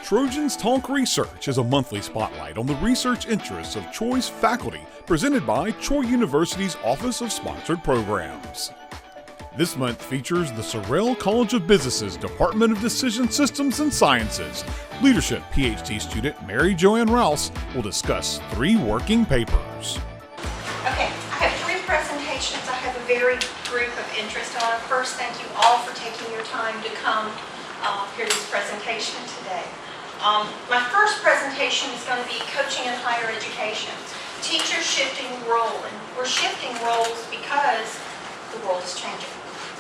Trojans Talk Research is a monthly spotlight on the research interests of choice faculty presented by Troy University's Office of Sponsored Programs. This month features the Sorrell College of Business's Department of Decision Systems and Sciences. Leadership Ph.D. student Mary Joann Rouse will discuss 3 working papers. Okay, I have 3 presentations I have a varied group of interest on. First, thank you all for taking your time to come hear this presentation today. My first presentation is going to be coaching in higher education. Teachers shifting role, and we're shifting roles because the world is changing.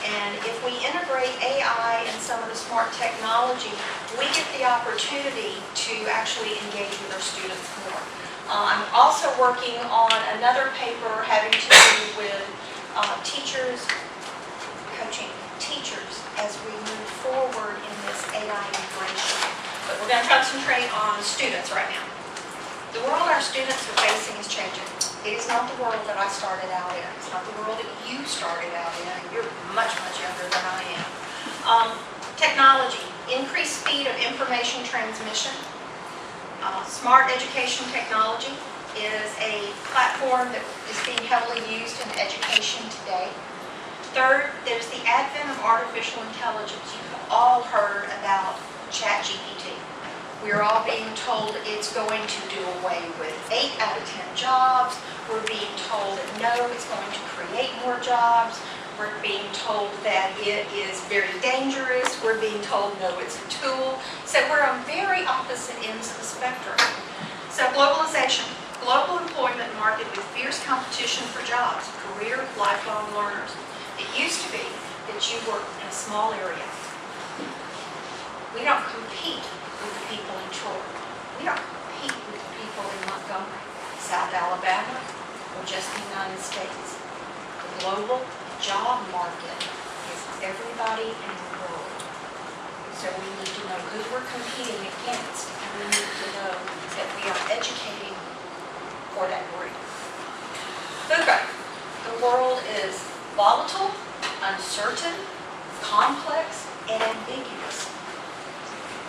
And if we integrate AI and some of the smart technology, we get the opportunity to actually engage with our students more. I'm also working on another paper having to do with teachers, coaching teachers as we move forward in this AI integration. But we're going to concentrate on students right now. The world our students are facing is changing. It is not the world that I started out in. It's not the world that you started out in. You're much, much younger than I am. Technology, increased speed of information transmission. Smart education technology is a platform that is being heavily used in education today. Third, there's the advent of artificial intelligence. You've all heard about ChatGPT. We're all being told it's going to do away with 8 out of 10 jobs. We're being told that no, it's going to create more jobs. We're being told that it is very dangerous. We're being told no, it's a tool. So we're on very opposite ends of the spectrum. So globalization, global employment market with fierce competition for jobs, career, lifelong learners. It used to be that you work in a small area. We don't compete with the people in Troy. We don't compete with the people in Montgomery, South Alabama, or just the United States. The global job market is everybody in the world. So we need to know who we're competing against, and we need to know that we are educating for that group. Okay, the world is volatile, uncertain, complex, and ambiguous.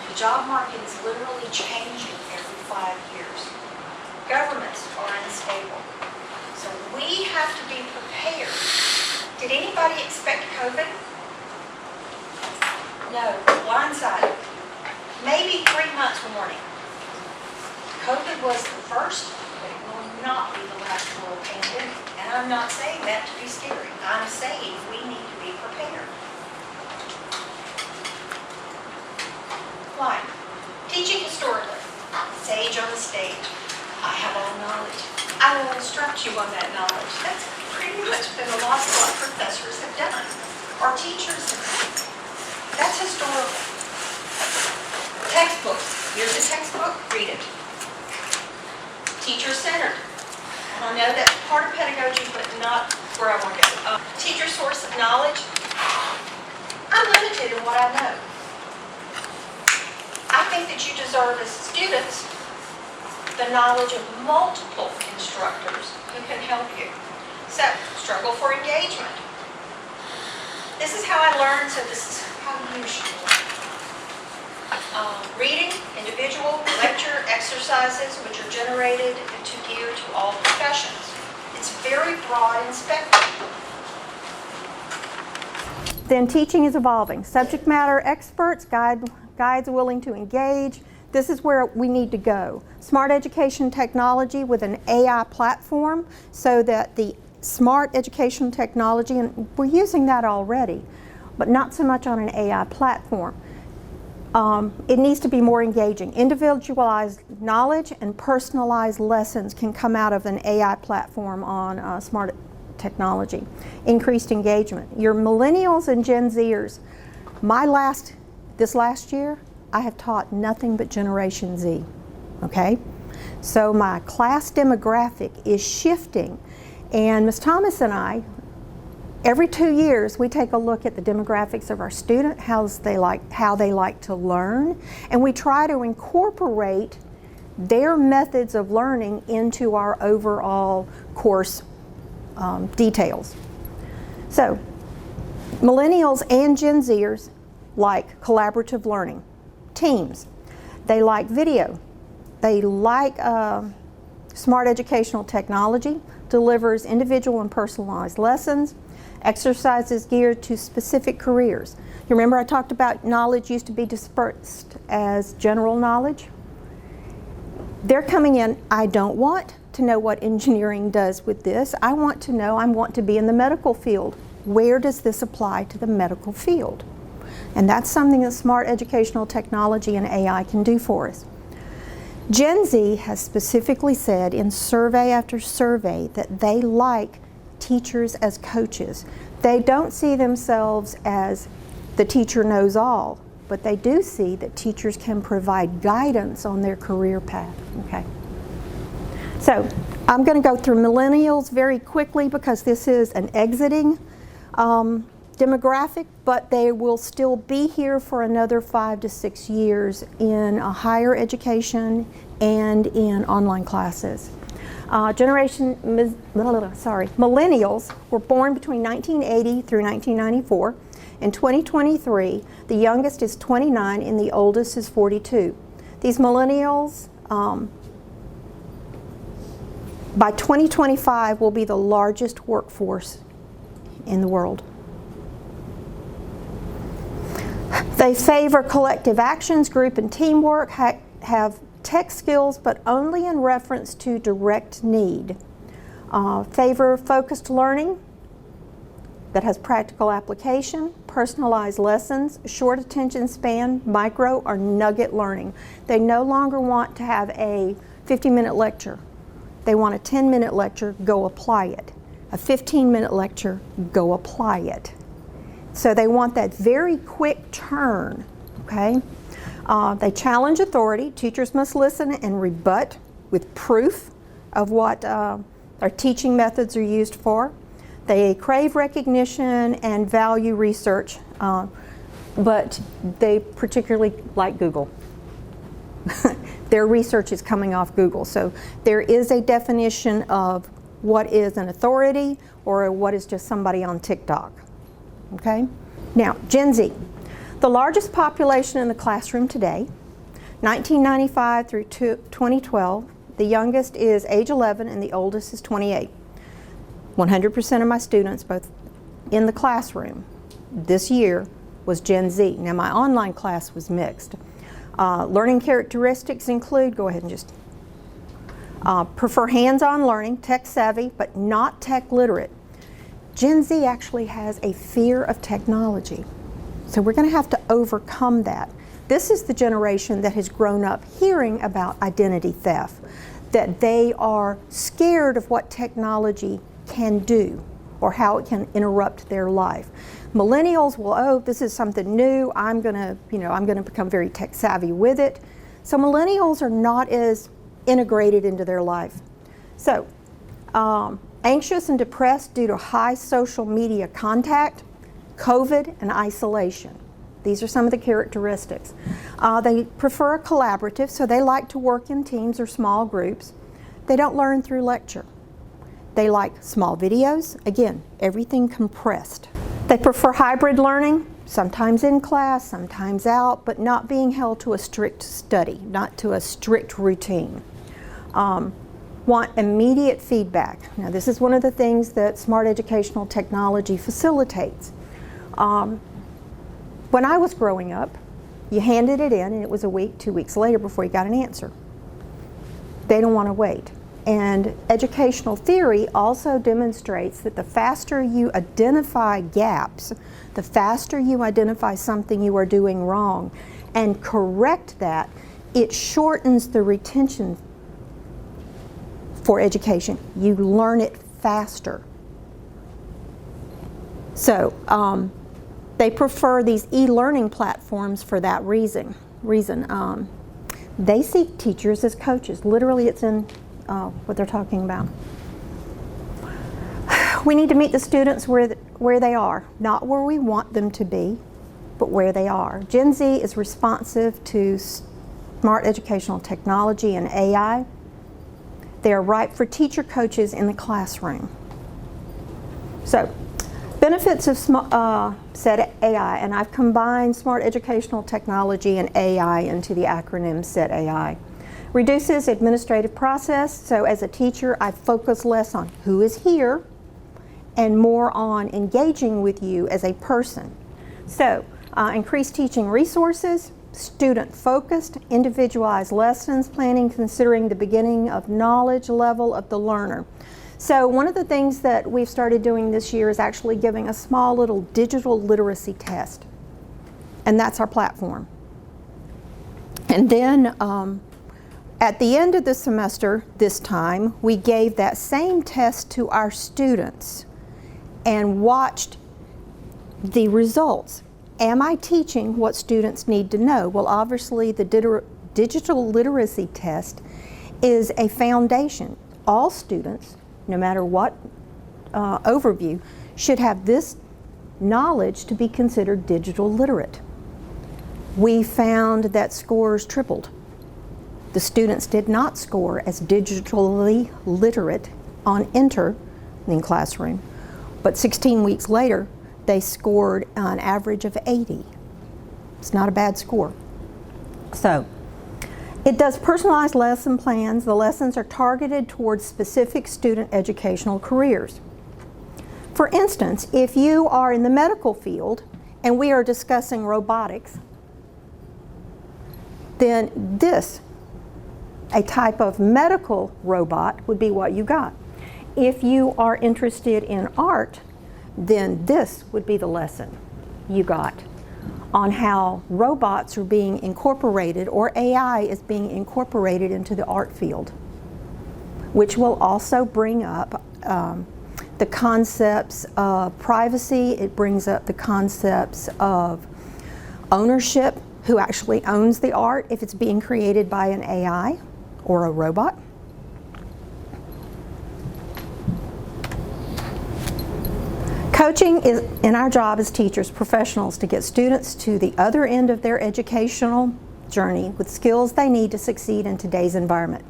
The job market is literally changing every 5 years. Governments are unstable. So we have to be prepared. Did anybody expect COVID? No, blindsided. Maybe 3 months warning. COVID was the first, but it will not be the last world pandemic. And I'm not saying that to be scary. I'm saying we need to be prepared. Why? Teaching historically. Sage on the stage. I have all knowledge. I will instruct you on that knowledge. That's pretty much been a lot of what professors have done, or teachers have done. That's historical. Textbooks. Here's a textbook. Read it. Teacher-centered. I know that's part of pedagogy, but not where I want to go. Teacher source of knowledge. I'm limited in what I know. I think that you deserve as students the knowledge of multiple instructors who can help you. So, struggle for engagement. This is how I learned, so this is how you should learn. Reading, individual, lecture, exercises, which are generated to gear to all professions. It's very broad and spectrum. Then teaching is evolving. Subject matter experts, guides willing to engage. This is where we need to go. Smart education technology with an AI platform so that the smart education technology, and we're using that already, but not so much on an AI platform. It needs to be more engaging. Individualized knowledge and personalized lessons can come out of an AI platform on smart technology. Increased engagement. Your millennials and Gen Zers, this last year, I have taught nothing but Generation Z, okay? So my class demographic is shifting, and Ms. Thomas and I, every 2 years, we take a look at the demographics of our student, how they like to learn, and we try to incorporate their methods of learning into our overall course details. So, millennials and Gen Zers like collaborative learning, teams. They like video. They like smart educational technology, delivers individual and personalized lessons, exercises geared to specific careers. You remember I talked about knowledge used to be dispersed as general knowledge? They're coming in, I don't want to know what engineering does with this. I want to know, I want to be in the medical field. Where does this apply to the medical field? And that's something that smart educational technology and AI can do for us. Gen Z has specifically said in survey after survey that they like teachers as coaches. They don't see themselves as the teacher knows all, but they do see that teachers can provide guidance on their career path. Okay. So I'm going to go through millennials very quickly because this is an exiting demographic, but they will still be here for another 5 to 6 years in higher education and in online classes. Millennials were born between 1980 through 1994. In 2023, the youngest is 29 and the oldest is 42. These millennials, by 2025, will be the largest workforce in the world. They favor collective actions, group and teamwork, have tech skills, but only in reference to direct need. Favor focused learning that has practical application, personalized lessons, short attention span, micro or nugget learning. They no longer want to have a 50-minute lecture. They want a 10-minute lecture, go apply it. A 15-minute lecture, go apply it. So they want that very quick turn, okay? They challenge authority. Teachers must listen and rebut with proof of what our teaching methods are used for. They crave recognition and value research, but they particularly like Google. Their research is coming off Google. So there is a definition of what is an authority or what is just somebody on TikTok. Okay? Now, Gen Z. The largest population in the classroom today, 1995 through 2012, the youngest is age 11 and the oldest is 28. 100% of my students, both in the classroom this year, was Gen Z. Now, my online class was mixed. Learning characteristics include, go ahead and just, prefer hands-on learning, tech savvy, but not tech literate. Gen Z actually has a fear of technology. So we're going to have to overcome that. This is the generation that has grown up hearing about identity theft, that they are scared of what technology can do or how it can interrupt their life. Millennials will, oh, this is something new, I'm going to become very tech savvy with it. So millennials are not as integrated into their life. So anxious and depressed due to high social media contact, COVID, and isolation. These are some of the characteristics. They prefer a collaborative, so they like to work in teams or small groups. They don't learn through lecture. They like small videos, again, everything compressed. They prefer hybrid learning, sometimes in class, sometimes out, but not being held to a strict study, not to a strict routine. Want immediate feedback. Now, this is one of the things that smart educational technology facilitates. When I was growing up, you handed it in and it was a week, 2 weeks later before you got an answer. They don't want to wait. And educational theory also demonstrates that the faster you identify gaps, the faster you identify something you are doing wrong and correct that, it shortens the retention for education. You learn it faster. So they prefer these e-learning platforms for that reason. They see teachers as coaches. Literally, it's in what they're talking about. We need to meet the students where they are, not where we want them to be, but where they are. Gen Z is responsive to smart educational technology and AI. They are ripe for teacher coaches in the classroom. So, Benefits of SET AI, and I've combined smart educational technology and AI into the acronym SET AI. Reduces administrative process, so as a teacher I focus less on who is here and more on engaging with you as a person. So increased teaching resources, student focused, individualized lessons planning considering the beginning of knowledge level of the learner. So one of the things that we've started doing this year is actually giving a small little digital literacy test, and that's our platform. And then at the end of the semester this time, we gave that same test to our students and watched the results. Am I teaching what students need to know? Well, obviously the digital literacy test is a foundation. All students, no matter what overview, should have this knowledge to be considered digital literate. We found that scores tripled. The students did not score as digitally literate on enter in classroom, but 16 weeks later, they scored an average of 80. It's not a bad score. So, it does personalized lesson plans. The lessons are targeted towards specific student educational careers. For instance, if you are in the medical field and we are discussing robotics, then this, a type of medical robot, would be what you got. If you are interested in art, then this would be the lesson you got on how robots are being incorporated, or AI is being incorporated into the art field, which will also bring up the concepts of privacy. It brings up the concepts of ownership, who actually owns the art if it's being created by an AI or a robot. Coaching is in our job as teachers, professionals, to get students to the other end of their educational journey with skills they need to succeed in today's environment,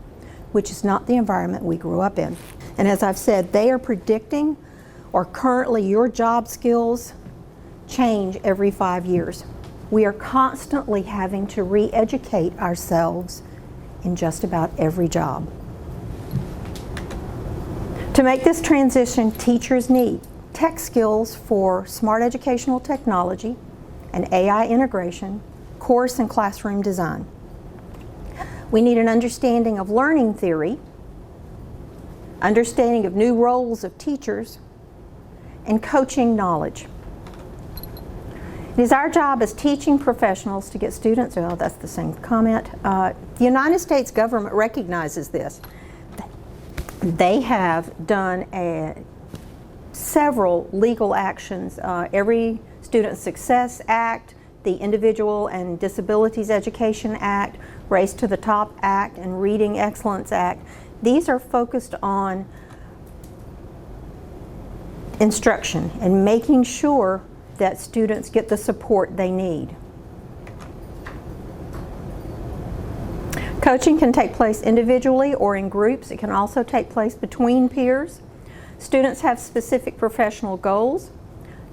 which is not the environment we grew up in. And as I've said, they are predicting, or currently your job skills change every 5 years. We are constantly having to re-educate ourselves in just about every job. To make this transition, teachers need tech skills for smart educational technology and AI integration, course and classroom design. We need an understanding of learning theory, understanding of new roles of teachers, and coaching knowledge. It is our job as teaching professionals to get students, oh, that's the same comment. The United States government recognizes this. They have done several legal actions. Every Student Success Act, the Individual and Disabilities Education Act, Race to the Top Act, and Reading Excellence Act. These are focused on instruction and making sure that students get the support they need. Coaching can take place individually or in groups. It can also take place between peers. Students have specific professional goals.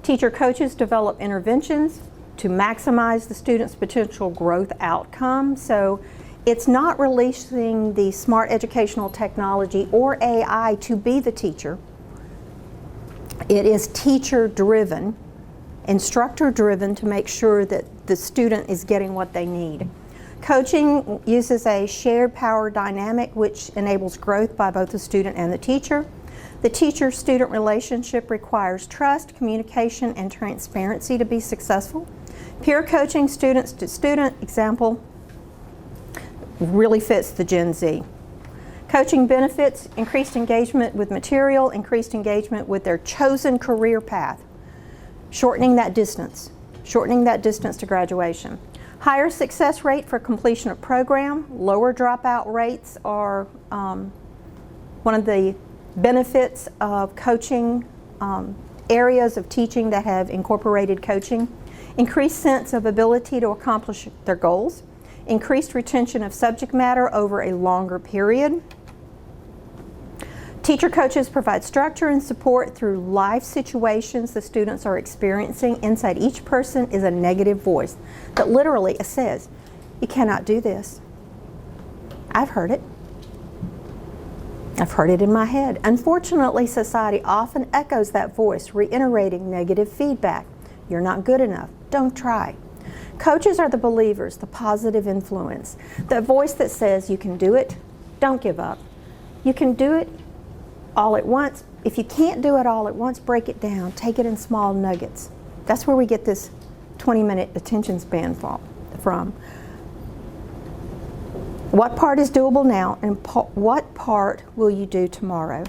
Teacher coaches develop interventions to maximize the student's potential growth outcome. So it's not releasing the smart educational technology or AI to be the teacher. It is teacher-driven, instructor-driven, to make sure that the student is getting what they need. Coaching uses a shared power dynamic which enables growth by both the student and the teacher. The teacher-student relationship requires trust, communication, and transparency to be successful. Peer coaching, students to student, example, really fits the Gen Z. Coaching benefits increased engagement with material, increased engagement with their chosen career path, shortening that distance to graduation. Higher success rate for completion of program, lower dropout rates are one of the benefits of coaching, areas of teaching that have incorporated coaching. Increased sense of ability to accomplish their goals. Increased retention of subject matter over a longer period. Teacher coaches provide structure and support through life situations the students are experiencing. Inside each person is a negative voice that literally says, "You cannot do this." I've heard it. I've heard it in my head. Unfortunately, society often echoes that voice, reiterating negative feedback. "You're not good enough. Don't try." Coaches are the believers, the positive influence, the voice that says, "You can do it. Don't give up. You can do it all at once. If you can't do it all at once, break it down. Take it in small nuggets." That's where we get this 20-minute attention span from. What part is doable now, and what part will you do tomorrow?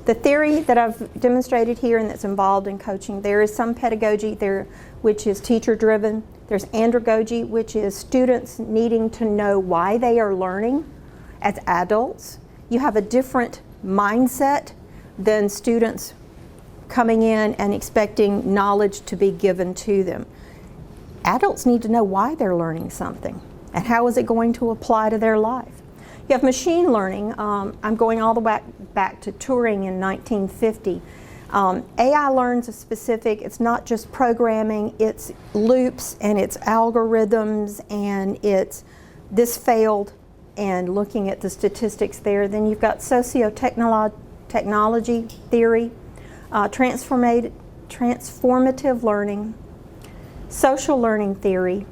The theory that I've demonstrated here and that's involved in coaching, there is some pedagogy there which is teacher-driven. There's andragogy, which is students needing to know why they are learning as adults. You have a different mindset than students coming in and expecting knowledge to be given to them. Adults need to know why they're learning something and how is it going to apply to their life. You have machine learning. I'm going all the way back to Turing in 1950. AI learns a specific, it's not just programming, it's loops and it's algorithms and it's this failed, and looking at the statistics there. Then you've got socio-technology theory, transformative learning, social learning theory,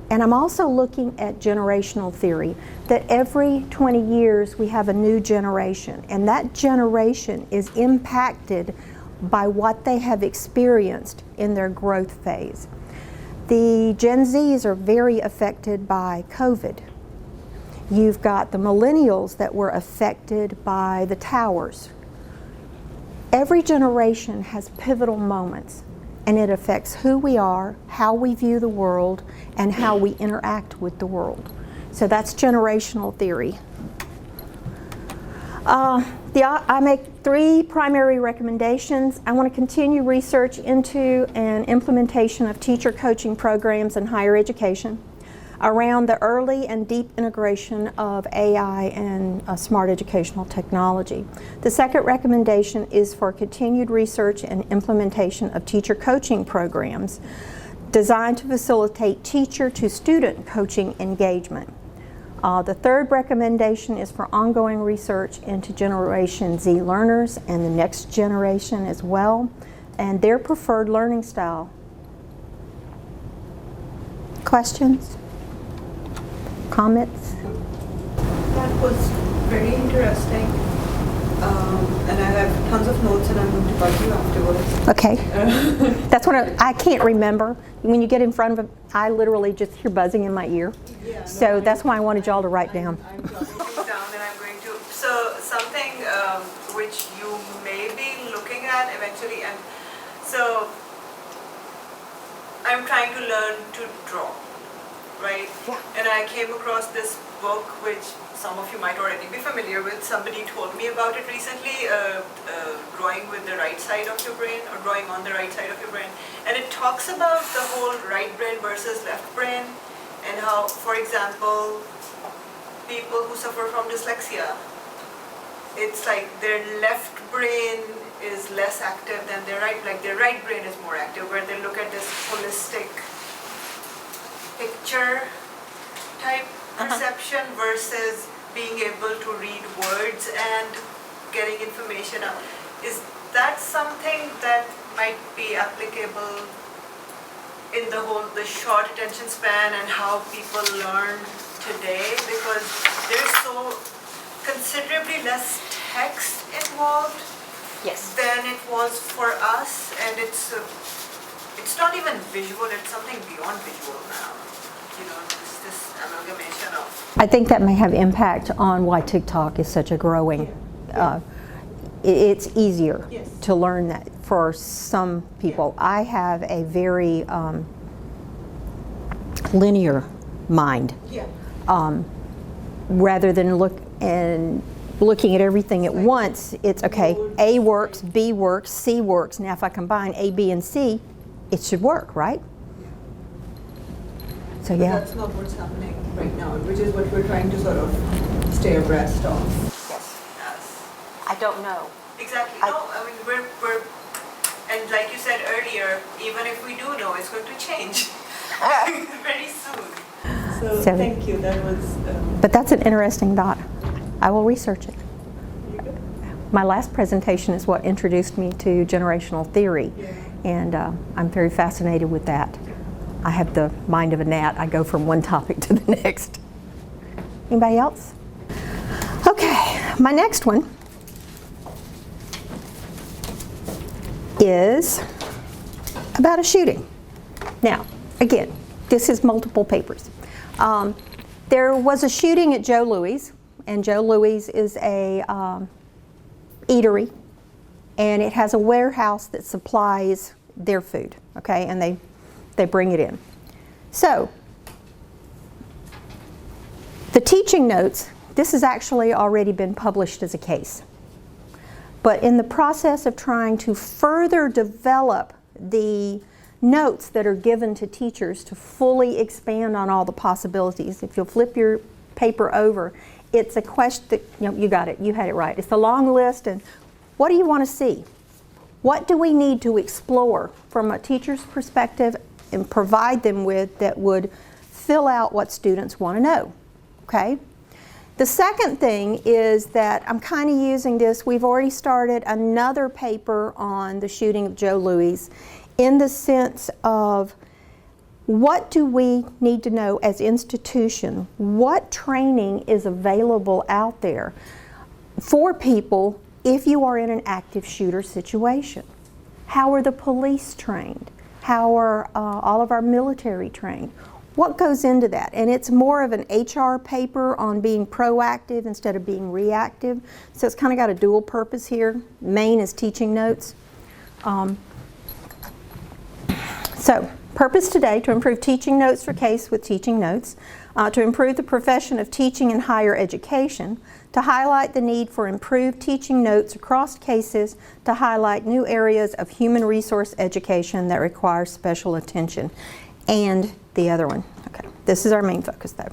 and I'm also looking at generational theory, that every 20 years we have a new generation, and that generation is impacted by what they have experienced in their growth phase. The Gen Zs are very affected by COVID. You've got the millennials that were affected by the towers. Every generation has pivotal moments, and it affects who we are, how we view the world, and how we interact with the world. So that's generational theory. I make 3 primary recommendations. I want to continue research into and implementation of teacher coaching programs in higher education around the early and deep integration of AI and smart educational technology. The second recommendation is for continued research and implementation of teacher coaching programs designed to facilitate teacher to student coaching engagement. The third recommendation is for ongoing research into Generation Z learners and the next generation as well, and their preferred learning style. Questions? Comments? That was very interesting, and I have tons of notes, and I'm going to bug you afterwards. Okay. That's what I can't remember. When you get in front of it, I literally just hear buzzing in my ear. Yeah, So that's why I wanted y'all to write down. I'm jotting things down, and I'm going to. So something which you may be looking at eventually, and so I'm trying to learn to draw. Right? Yeah. And I came across this book, which some of you might already be familiar with. Somebody told me about it recently, drawing with the right side of your brain, or drawing on the right side of your brain. And it talks about the whole right brain versus left brain, and how, for example, people who suffer from dyslexia, it's like their left brain is less active than their right, like their right brain is more active, where they look at this holistic picture type perception versus being able to read words and getting information out. Is that something that might be applicable in the short attention span and how people learn today? Because there's so considerably less text involved than it was for us, and it's not even visual, it's something beyond visual now. You know, this amalgamation of... I think that may have impact on why TikTok is such a growing, it's easier to learn that for some people. I have a very linear mind. Rather than looking at everything at once, it's okay, A works, B works, C works. Now if I combine A, B, and C, it should work, right? So But yeah. that's not what's happening right now, which is what we're trying to sort of stay abreast of. Yes. I don't know. Exactly. No, I mean, we're, and like you said earlier, even if we do know, it's going to change very soon. So thank you. That was. But that's an interesting dot. I will research it. My last presentation is what introduced me to generational theory, and I'm very fascinated with that. I have the mind of a gnat. I go from one topic to the next. Anybody else? Okay, my next one is about a shooting. Now, again, this is multiple papers. There was a shooting at Joe Louis', and Joe Louis' is a eatery, and it has a warehouse that supplies their food, okay, and they bring it in. So, the teaching notes, this has actually already been published as a case. But in the process of trying to further develop the notes that are given to teachers to fully expand on all the possibilities, if you'll flip your paper over, it's a question, you got it, you had it right. It's a long list, and what do you want to see? What do we need to explore from a teacher's perspective and provide them with that would fill out what students want to know, okay? The second thing is that I'm kind of using this, we've already started another paper on the shooting of Joe Louis' in the sense of what do we need to know as institution? What training is available out there for people if you are in an active shooter situation? How are the police trained? How are all of our military trained? What goes into that? And it's more of an HR paper on being proactive instead of being reactive. So it's kind of got a dual purpose here. Main is teaching notes. So, purpose today, to improve teaching notes for case with teaching notes, to improve the profession of teaching in higher education, to highlight the need for improved teaching notes across cases, to highlight new areas of human resource education that require special attention. And the other one, okay, this is our main focus though.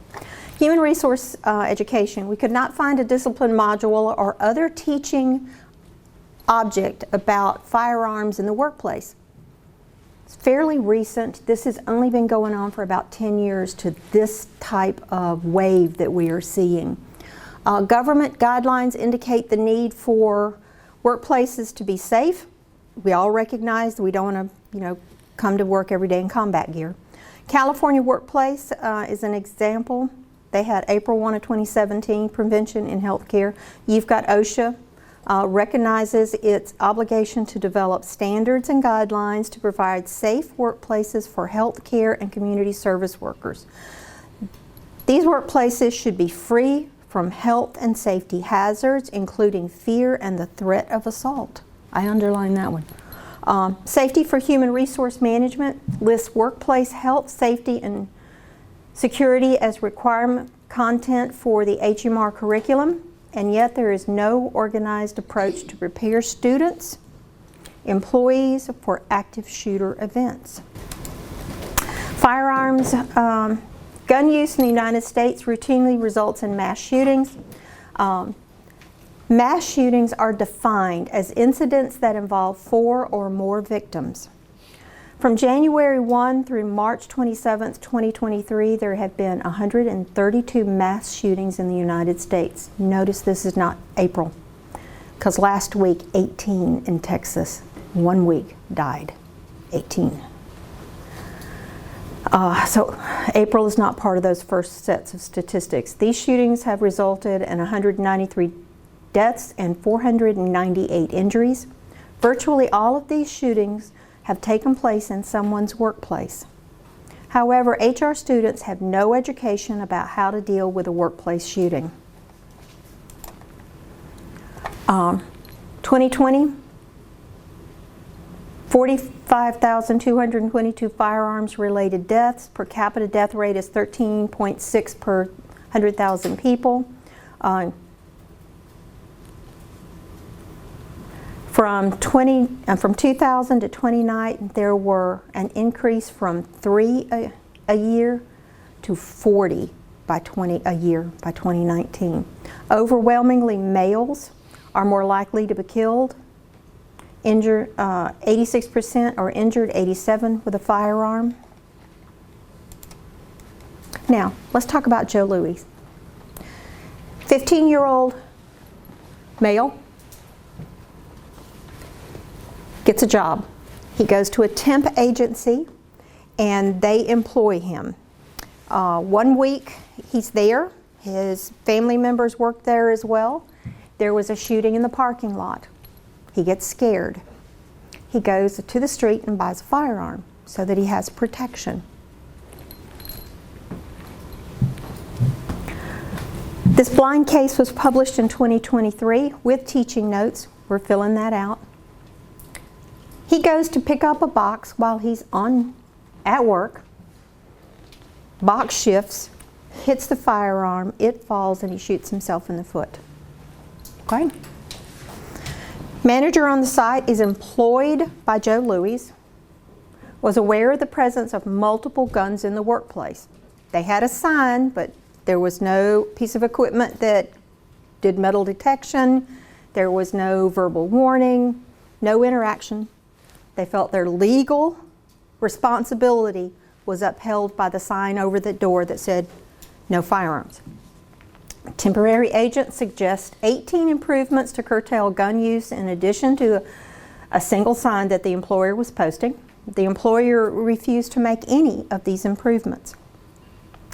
Human resource education, we could not find a discipline module or other teaching object about firearms in the workplace. It's fairly recent. This has only been going on for about 10 years to this type of wave that we are seeing. Government guidelines indicate the need for workplaces to be safe. We all recognize that we don't want to, come to work every day in combat gear. California Workplace is an example. They had April 1 of 2017, Prevention in Healthcare. You've got OSHA. Recognizes its obligation to develop standards and guidelines to provide safe workplaces for healthcare and community service workers. These workplaces should be free from health and safety hazards, including fear and the threat of assault. I underline that one. Safety for human resource management lists workplace health, safety, and security as requirement content for the HMR curriculum. And yet there is no organized approach to prepare students, employees for active shooter events. Firearms, gun use in the United States routinely results in mass shootings. Mass shootings are defined as incidents that involve 4 or more victims. From January 1 through March 27, 2023, there have been 132 mass shootings in the United States. Notice this is not April, because last week, 18 in Texas. 1 week died, 18. So April is not part of those first sets of statistics. These shootings have resulted in 193 deaths and 498 injuries. Virtually all of these shootings have taken place in someone's workplace. However, HR students have no education about how to deal with a workplace shooting. 2020, 45,222 firearms-related deaths. Per capita death rate is 13.6 per 100,000 people. From 2000 to 2009, there were an increase from 3 a year to 40 a year by 2019. Overwhelmingly males are more likely to be killed. 86% are injured, 87 with a firearm. Now, let's talk about Joe Louis. 15-year-old male gets a job. He goes to a temp agency and they employ him. 1 week he's there. His family members work there as well. There was a shooting in the parking lot. He gets scared. He goes to the street and buys a firearm so that he has protection. This blind case was published in 2023 with teaching notes. We're filling that out. He goes to pick up a box while he's at work. Box shifts, hits the firearm, it falls, and he shoots himself in the foot. Okay? Manager on the site is employed by Joe Louis, was aware of the presence of multiple guns in the workplace. They had a sign, but there was no piece of equipment that did metal detection. There was no verbal warning, no interaction. They felt their legal responsibility was upheld by the sign over the door that said, "No firearms." Temporary agents suggest 18 improvements to curtail gun use in addition to a single sign that the employer was posting. The employer refused to make any of these improvements.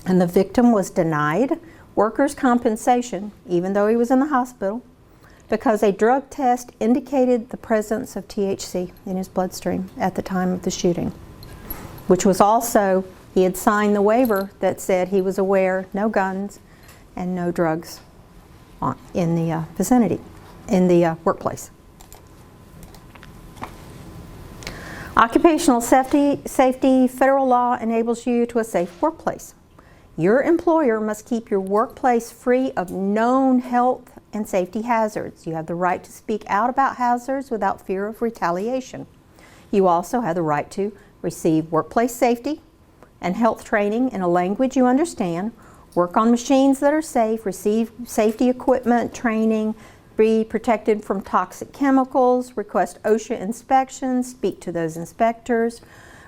And the victim was denied workers' compensation, even though he was in the hospital, because a drug test indicated the presence of THC in his bloodstream at the time of the shooting, which was also, he had signed the waiver that said he was aware, no guns and no drugs in the vicinity, in the workplace. Occupational safety, federal law enables you to a safe workplace. Your employer must keep your workplace free of known health and safety hazards. You have the right to speak out about hazards without fear of retaliation. You also have the right to receive workplace safety and health training in a language you understand, work on machines that are safe, receive safety equipment training, be protected from toxic chemicals, request OSHA inspections, speak to those inspectors,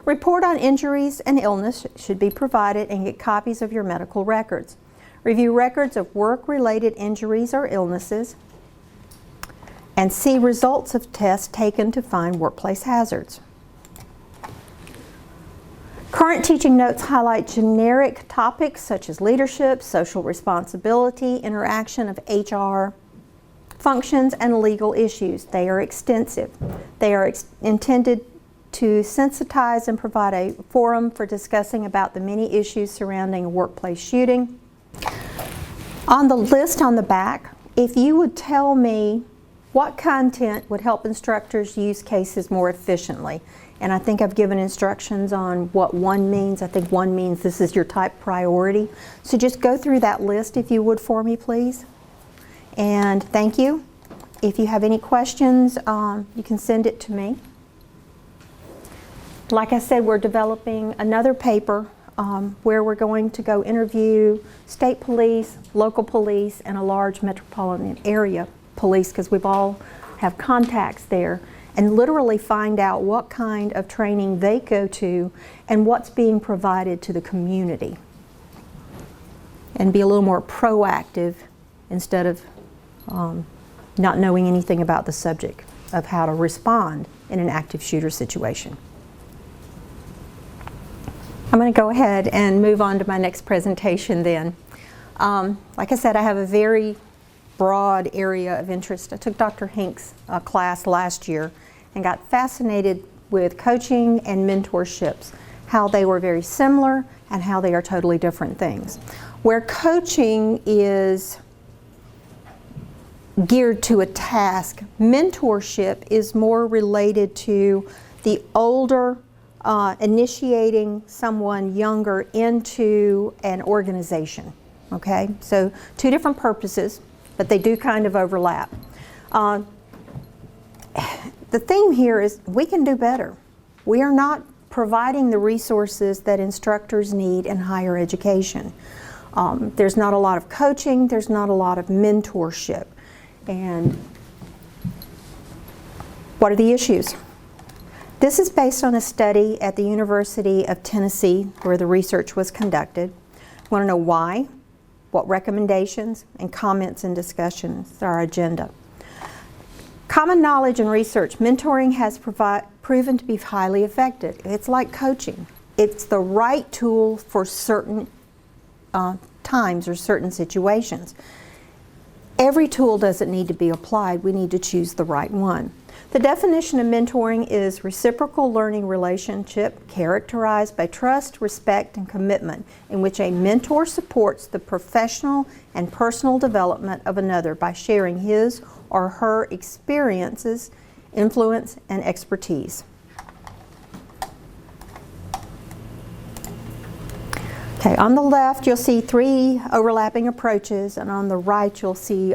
report on injuries and illness should be provided, and get copies of your medical records. Review records of work-related injuries or illnesses, and see results of tests taken to find workplace hazards. Current teaching notes highlight generic topics such as leadership, social responsibility, interaction of HR functions, and legal issues. They are extensive. They are intended to sensitize and provide a forum for discussing about the many issues surrounding a workplace shooting. On the list on the back, if you would tell me what content would help instructors use cases more efficiently. And I think I've given instructions on what one means. I think one means this is your type priority. So just go through that list if you would for me, please. And thank you. If you have any questions, you can send it to me. Like I said, we're developing another paper where we're going to go interview state police, local police, and a large metropolitan area police, because we've all have contacts there, and literally find out what kind of training they go to and what's being provided to the community, and be a little more proactive instead of not knowing anything about the subject of how to respond in an active shooter situation. I'm going to go ahead and move on to my next presentation then. Like I said, I have a very broad area of interest. I took Dr. Hink's class last year and got fascinated with coaching and mentorships, how they were very similar and how they are totally different things. Where coaching is geared to a task, mentorship is more related to the older initiating someone younger into an organization. Okay, so two different purposes, but they do kind of overlap. The theme here is we can do better. We are not providing the resources that instructors need in higher education. There's not a lot of coaching, there's not a lot of mentorship. And What are the issues? This is based on a study at the University of Tennessee where the research was conducted. Want to know why? What recommendations and comments and discussions are our agenda. Common knowledge and research. Mentoring has proven to be highly effective. It's like coaching. It's the right tool for certain times or certain situations. Every tool doesn't need to be applied. We need to choose the right one. The definition of mentoring is reciprocal learning relationship characterized by trust, respect, and commitment in which a mentor supports the professional and personal development of another by sharing his or her experiences, influence, and expertise. Okay, on the left you'll see 3 overlapping approaches, and on the right you'll see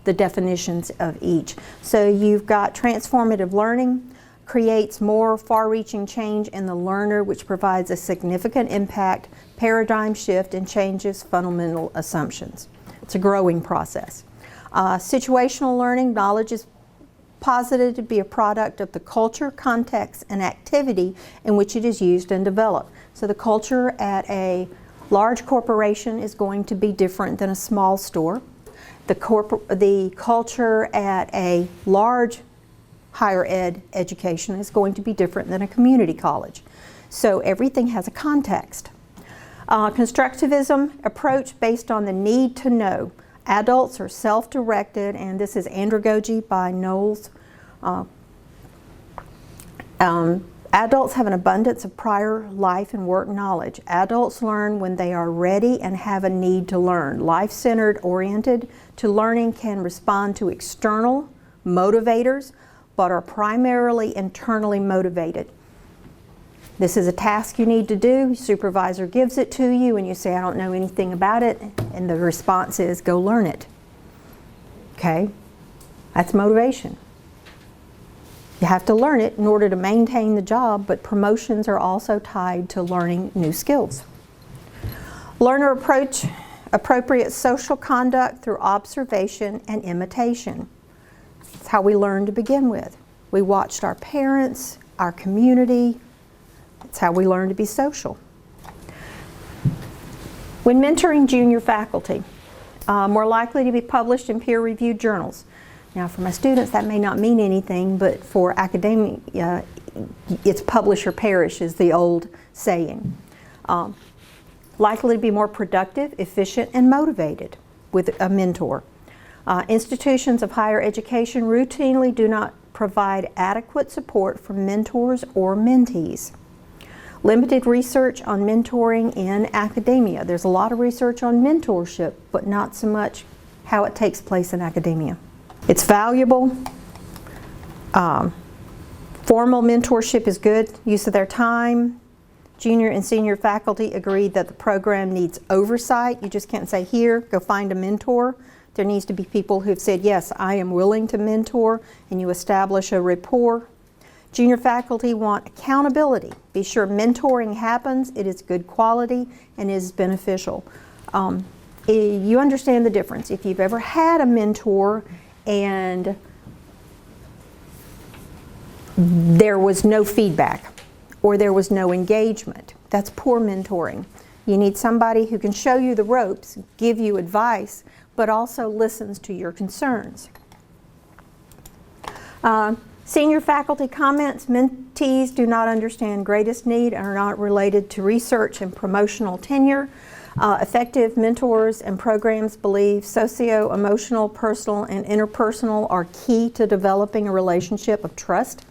the definitions of each. So you've got transformative learning, creates more far-reaching change in the learner, which provides a significant impact, paradigm shift, and changes fundamental assumptions. It's a growing process. Situational learning, knowledge is posited to be a product of the culture, context, and activity in which it is used and developed. So the culture at a large corporation is going to be different than a small store. The culture at a large higher ed education is going to be different than a community college. So everything has a context. Constructivism approach based on the need to know. Adults are self-directed, and this is andragogy by Knowles. Adults have an abundance of prior life and work knowledge. Adults learn when they are ready and have a need to learn. Life-centered oriented to learning can respond to external motivators, but are primarily internally motivated. This is a task you need to do. Your supervisor gives it to you and you say, I don't know anything about it, and the response is, go learn it. Okay? That's motivation. You have to learn it in order to maintain the job, but promotions are also tied to learning new skills. Learner approach appropriate social conduct through observation and imitation. It's how we learned to begin with. We watched our parents, our community. It's how we learned to be social. When mentoring junior faculty, more likely to be published in peer-reviewed journals. Now, for my students, that may not mean anything, but for academia, it's publish or perish is the old saying. Likely to be more productive, efficient, and motivated with a mentor. Institutions of higher education routinely do not provide adequate support for mentors or mentees. Limited research on mentoring in academia. There's a lot of research on mentorship, but not so much how it takes place in academia. It's valuable. Formal mentorship is good use of their time. Junior and senior faculty agreed that the program needs oversight. You just can't say, here, go find a mentor. There needs to be people who've said, yes, I am willing to mentor, and you establish a rapport. Junior faculty want accountability. Be sure mentoring happens, it is good quality, and is beneficial. You understand the difference. If you've ever had a mentor and there was no feedback or there was no engagement, that's poor mentoring. You need somebody who can show you the ropes, give you advice, but also listens to your concerns. Senior faculty comments, mentees do not understand greatest need and are not related to research and promotional tenure. Effective mentors and programs believe socio-emotional, personal, and interpersonal are key to developing a relationship of trust.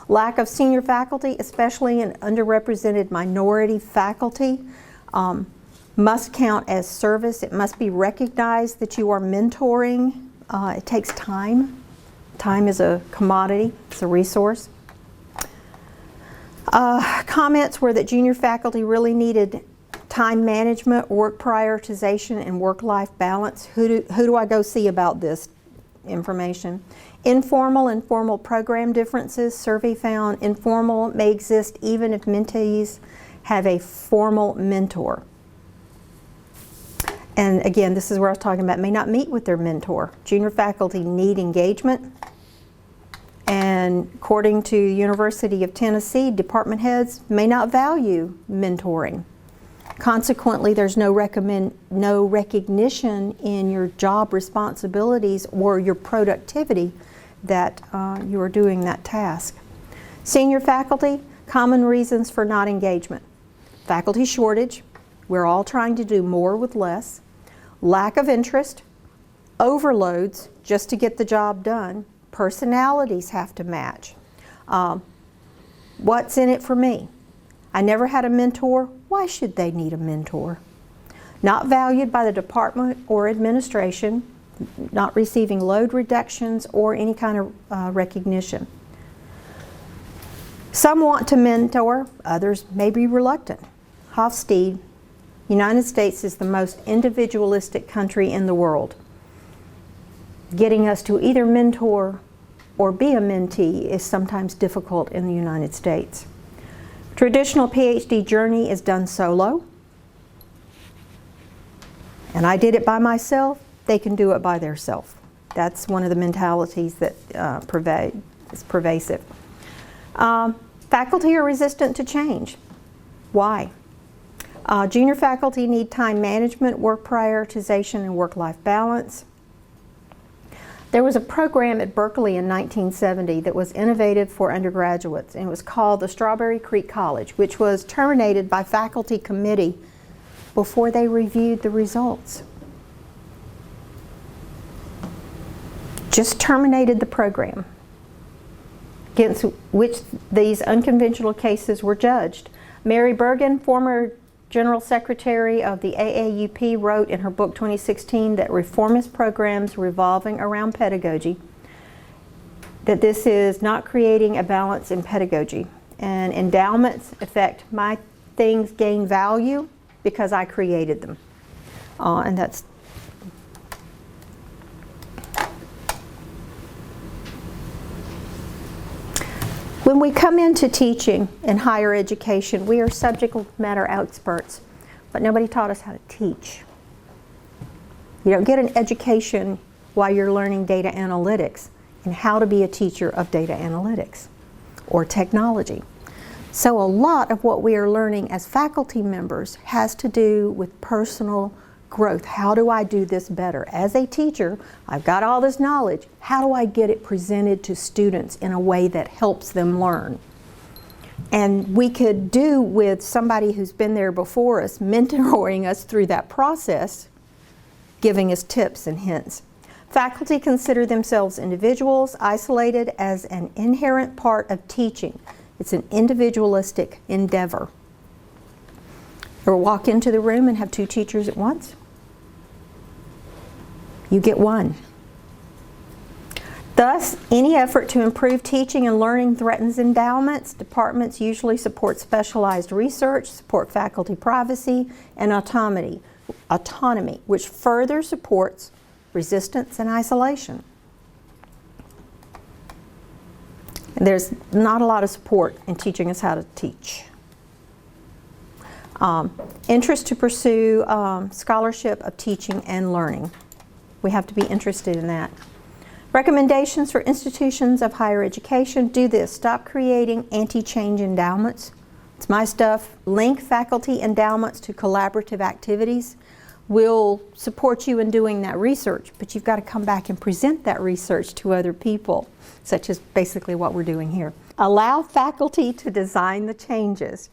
Lack of senior faculty, especially in underrepresented minority faculty, must count as service. It must be recognized that you are mentoring. It takes time. Time is a commodity, it's a resource. Comments were that junior faculty really needed time management, work prioritization, and work-life balance. Who do I go see about this information? Informal and formal program differences. Survey found informal may exist even if mentees have a formal mentor. And again, this is where I was talking about may not meet with their mentor. Junior faculty need engagement And according to the University of Tennessee, department heads may not value mentoring. Consequently, there's no recognition in your job responsibilities or your productivity that you are doing that task. Senior faculty, common reasons for not engagement. Faculty shortage, we're all trying to do more with less. Lack of interest, overloads just to get the job done. Personalities have to match. What's in it for me? I never had a mentor. Why should they need a mentor? Not valued by the department or administration, not receiving load reductions or any kind of recognition. Some want to mentor, others may be reluctant. Ph.D., United States is the most individualistic country in the world. Getting us to either mentor or be a mentee is sometimes difficult in the United States. Traditional Ph.D. journey is done solo, and I did it by myself. They can do it by themselves. That's one of the mentalities that is pervasive. Faculty are resistant to change. Why? Junior faculty need time management, work prioritization, and work-life balance. There was a program at Berkeley in 1970 that was innovative for undergraduates, and it was called the Strawberry Creek College, which was terminated by faculty committee before they reviewed the results. Just terminated the program, against which these unconventional cases were judged. Mary Bergen, former General Secretary of the AAUP, wrote in her book 2016 that reformist programs revolving around pedagogy, that this is not creating a balance in pedagogy. And endowments affect my things gain value because I created them. And that's when we come into teaching in higher education, we are subject matter experts, but nobody taught us how to teach. You don't get an education while you're learning data analytics and how to be a teacher of data analytics or technology. So a lot of what we are learning as faculty members has to do with personal growth. How do I do this better? As a teacher, I've got all this knowledge. How do I get it presented to students in a way that helps them learn? And we could do with somebody who's been there before us, mentoring us through that process, giving us tips and hints. Faculty consider themselves individuals, isolated as an inherent part of teaching. It's an individualistic endeavor. Or walk into the room and have two teachers at once? You get one. Thus, any effort to improve teaching and learning threatens endowments. Departments usually support specialized research, support faculty privacy, and autonomy, which further supports resistance and isolation. There's not a lot of support in teaching us how to teach. Interest to pursue scholarship of teaching and learning. We have to be interested in that. Recommendations for institutions of higher education: do this. Stop creating anti-change endowments. It's my stuff. Link faculty endowments to collaborative activities. We'll support you in doing that research, but you've got to come back and present that research to other people, such as basically what we're doing here. Allow faculty to design the changes.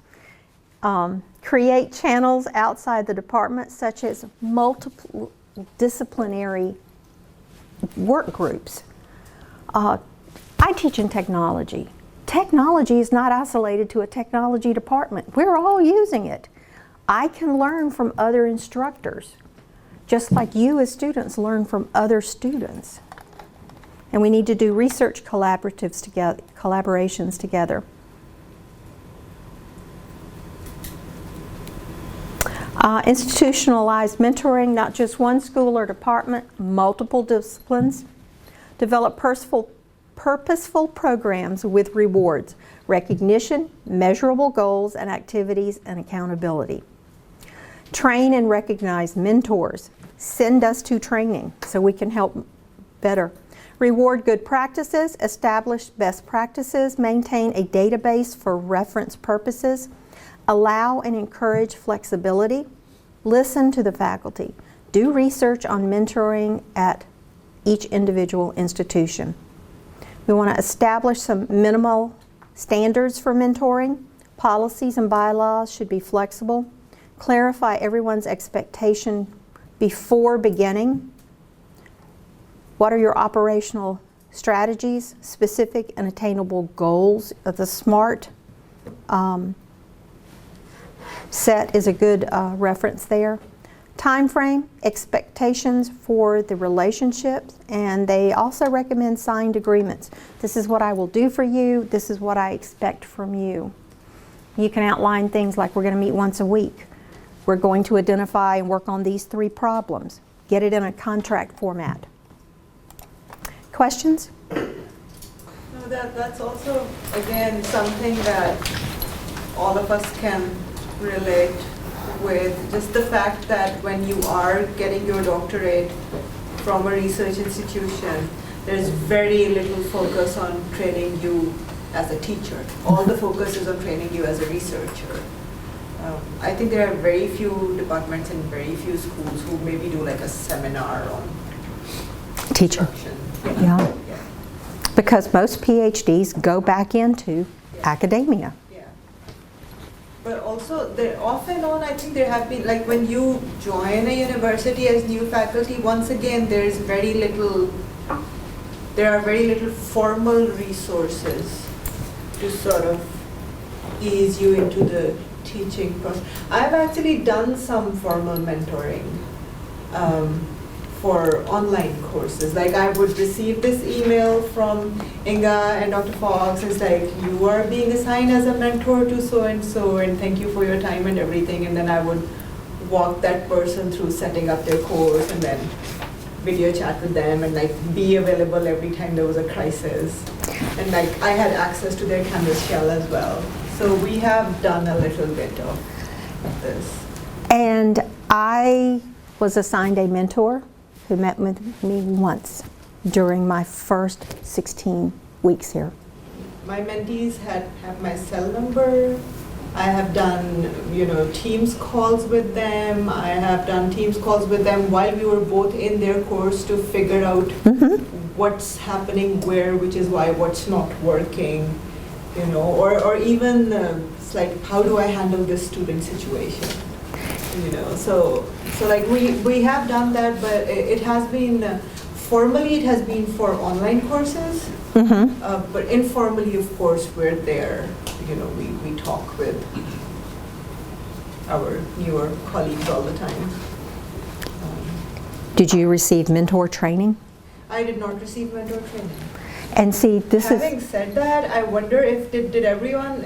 Create channels outside the department, such as multiple disciplinary work groups. I teach in technology. Technology is not isolated to a technology department. We're all using it. I can learn from other instructors, just like you as students learn from other students. And we need to do research collaborations together. Institutionalized mentoring, not just one school or department, multiple disciplines. Develop purposeful programs with rewards, recognition, measurable goals and activities, and accountability. Train and recognize mentors. Send us to training so we can help better. Reward good practices, establish best practices, maintain a database for reference purposes, allow and encourage flexibility, listen to the faculty, do research on mentoring at each individual institution. We want to establish some minimal standards for mentoring. Policies and bylaws should be flexible. Clarify everyone's expectation before beginning. What are your operational strategies, specific and attainable goals of the SMART? Set is a good reference there. Time frame, expectations for the relationships, and they also recommend signed agreements. This is what I will do for you. This is what I expect from you. You can outline things like we're going to meet once a week. We're going to identify and work on these 3 problems. Get it in a contract format. Questions? No, that's also, again, something that all of us can relate with. Just the fact that when you are getting your doctorate from a research institution, there's very little focus on training you as a teacher. All the focus is on training you as a researcher. I think there are very few departments and very few schools who maybe do like a seminar on Teacher. instruction. Yeah. Because most PhDs go back into academia. Yeah. But also, off and on, I think there have been, like when you join a university as new faculty, once again, there are very little formal resources to sort of ease you into the teaching process. I've actually done some formal mentoring for online courses. Like I would receive this email from Inga and Dr. Fox. It's like, you are being assigned as a mentor to so-and-so, and thank you for your time and everything. And then I would walk that person through setting up their course and then video chat with them and like be available every time there was a crisis. And like I had access to their Canvas shell as well. So we have done a little bit of this. And I was assigned a mentor who met with me once during my first 16 weeks here. My mentees have my cell number. I have done, Teams calls with them. I have done Teams calls with them while we were both in their course to figure out what's happening where, which is why what's not working, or even it's like, how do I handle this student situation? So like we have done that, but it has been, formally it has been for online courses, but informally, of course, we're there. We talk with our newer colleagues all the time. Did you receive mentor training? I did not receive mentor training. And see, this Having said that, I wonder if did anyone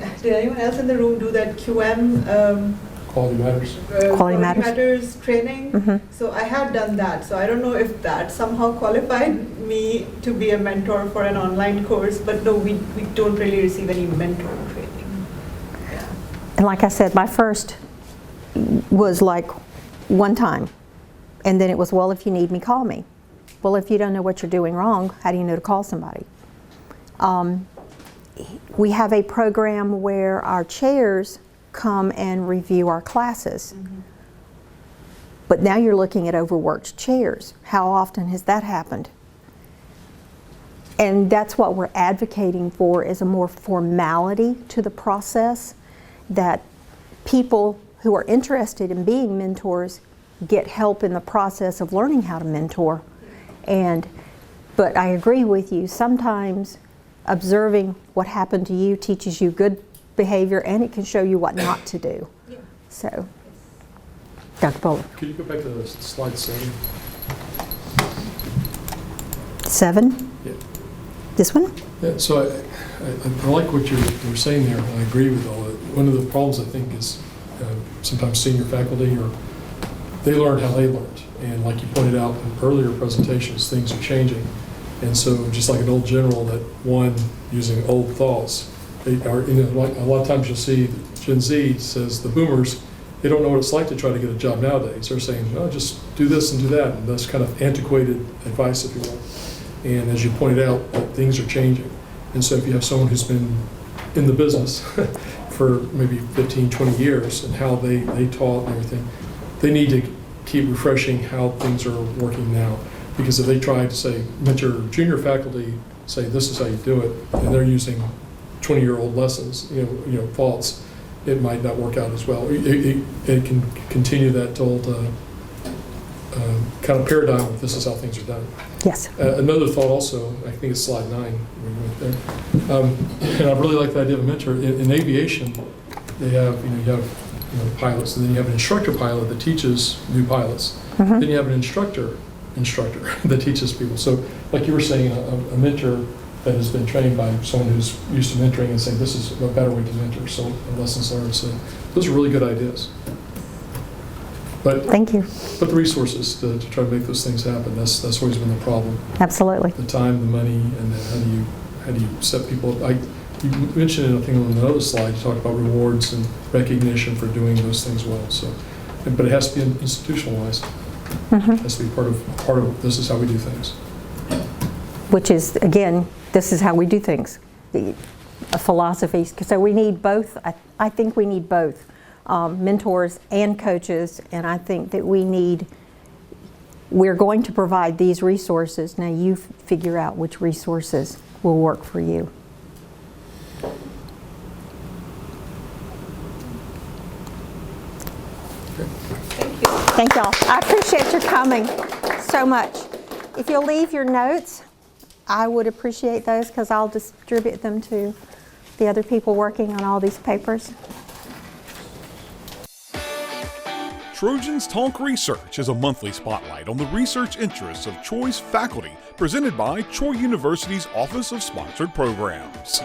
else in the room do that QM Quality Matters. Quality Matters. Training? So I had done that. So I don't know if that somehow qualified me to be a mentor for an online course, but no, we don't really receive any mentor training. Yeah. And like I said, my first was like one time. And then it was, well, if you need me, call me. Well, if you don't know what you're doing wrong, how do you know to call somebody? We have a program where our chairs come and review our classes. But now you're looking at overworked chairs. How often has that happened? And that's what we're advocating for, is a more formality to the process, that people who are interested in being mentors get help in the process of learning how to mentor. But I agree with you, sometimes observing what happened to you teaches you good behavior, and it can show you what not to do. So, Dr. Bowler. Could you go back to slide 7? 7? Yeah. This one? Yeah, so I like what you're saying there, and I agree with all that. One of the problems, I think, is sometimes senior faculty, or they learned how they learned. And like you pointed out in earlier presentations, things are changing. And so just like an old general that won using old thoughts, they are, like a lot of times you'll see Gen Z says the boomers, they don't know what it's like to try to get a job nowadays. They're saying, oh, just do this and do that. And that's kind of antiquated advice, if you will. And as you pointed out, things are changing. And so if you have someone who's been in the business for maybe 15, 20 years and how they taught and everything, they need to keep refreshing how things are working now. Because if they try to say, mentor junior faculty, say this is how you do it, and they're using 20-year-old lessons, thoughts, it might not work out as well. It can continue that old kind of paradigm of this is how things are done. Yes. Another thought also, I think it's slide 9, right there. And I really like the idea of a mentor. In aviation, they have, you have pilots, and then you have an instructor pilot that teaches new pilots. Then you have an instructor that teaches people. So like you were saying, a mentor that has been trained by someone who's used to mentoring and saying this is a better way to mentor. So lessons learned. So those are really good ideas. But Thank you. But the resources to try to make those things happen, that's always been the problem. Absolutely. The time, the money, and then how do you set people up? You mentioned it, I think, on another slide, you talked about rewards and recognition for doing those things well. So, but it has to be institutionalized. It has to be part of this is how we do things. Which is, again, this is how we do things. The philosophies. So we need both. I think we need both. Mentors and coaches, and I think that we're going to provide these resources. Now you figure out which resources will work for you. Thank y'all. I appreciate your coming so much. If you'll leave your notes, I would appreciate those because I'll distribute them to the other people working on all these papers. Trojans Talk Research is a monthly spotlight on the research interests of choice faculty presented by Troy University's Office of Sponsored Programs.